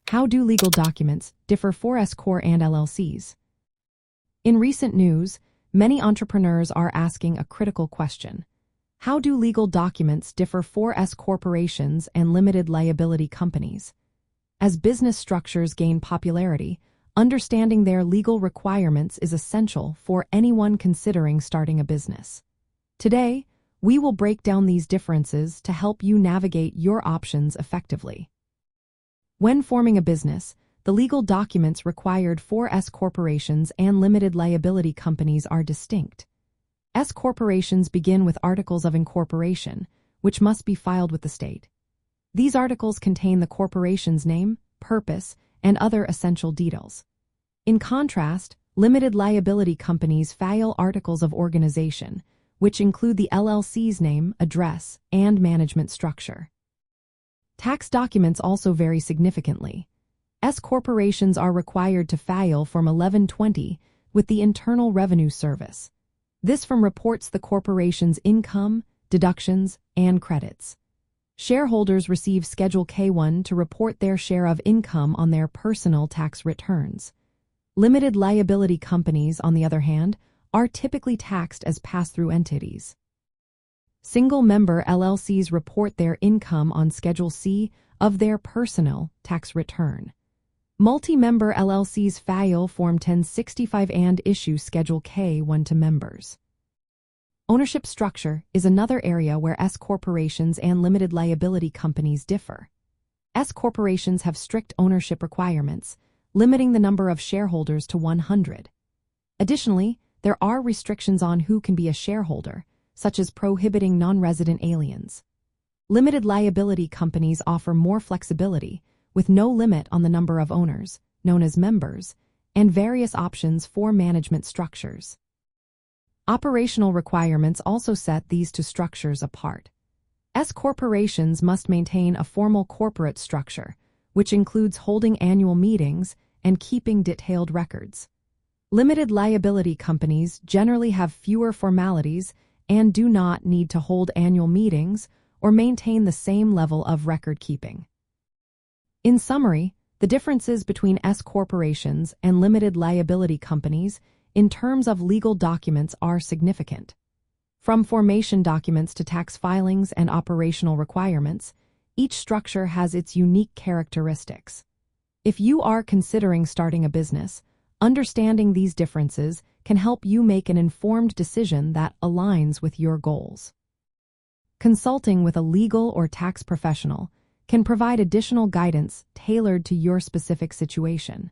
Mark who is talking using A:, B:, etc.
A: How do legal documents differ for S Corps and LLCs? In recent news, many entrepreneurs are asking a critical question. How do legal documents differ for S corporations and limited liability companies? As business structures gain popularity, understanding their legal requirements is essential for anyone considering starting a business. Today, we will break down these differences to help you navigate your options effectively. When forming a business, the legal documents required for S corporations and limited liability companies are distinct. S corporations begin with articles of incorporation, which must be filed with the state. These articles contain the corporation's name, purpose, and other essential details. In contrast, limited liability companies file articles of organization, which include the LLC's name, address, and management structure. Tax documents also vary significantly. S corporations are required to file Form 1120 with the Internal Revenue Service. This form reports the corporation's income, deductions, and credits. Shareholders receive Schedule K-1 to report their share of income on their personal tax returns. Limited liability companies, on the other hand, are typically taxed as pass-through entities. Single-member LLCs report their income on Schedule C of their personal tax return. Multi-member LLCs file Form 1065 and issue Schedule K-1 to members. Ownership structure is another area where S corporations and limited liability companies differ. S corporations have strict ownership requirements, limiting the number of shareholders to 100. Additionally, there are restrictions on who can be a shareholder, such as prohibiting non-resident aliens. Limited liability companies offer more flexibility, with no limit on the number of owners, known as members, and various options for management structures. Operational requirements also set these two structures apart. S corporations must maintain a formal corporate structure, which includes holding annual meetings and keeping detailed records. Limited liability companies generally have fewer formalities and do not need to hold annual meetings or maintain the same level of record keeping. In summary, the differences between S corporations and limited liability companies in terms of legal documents are significant. From formation documents to tax filings and operational requirements, each structure has its unique characteristics. If you are considering starting a business, understanding these differences can help you make an informed decision that aligns with your goals. Consulting with a legal or tax professional can provide additional guidance tailored to your specific situation.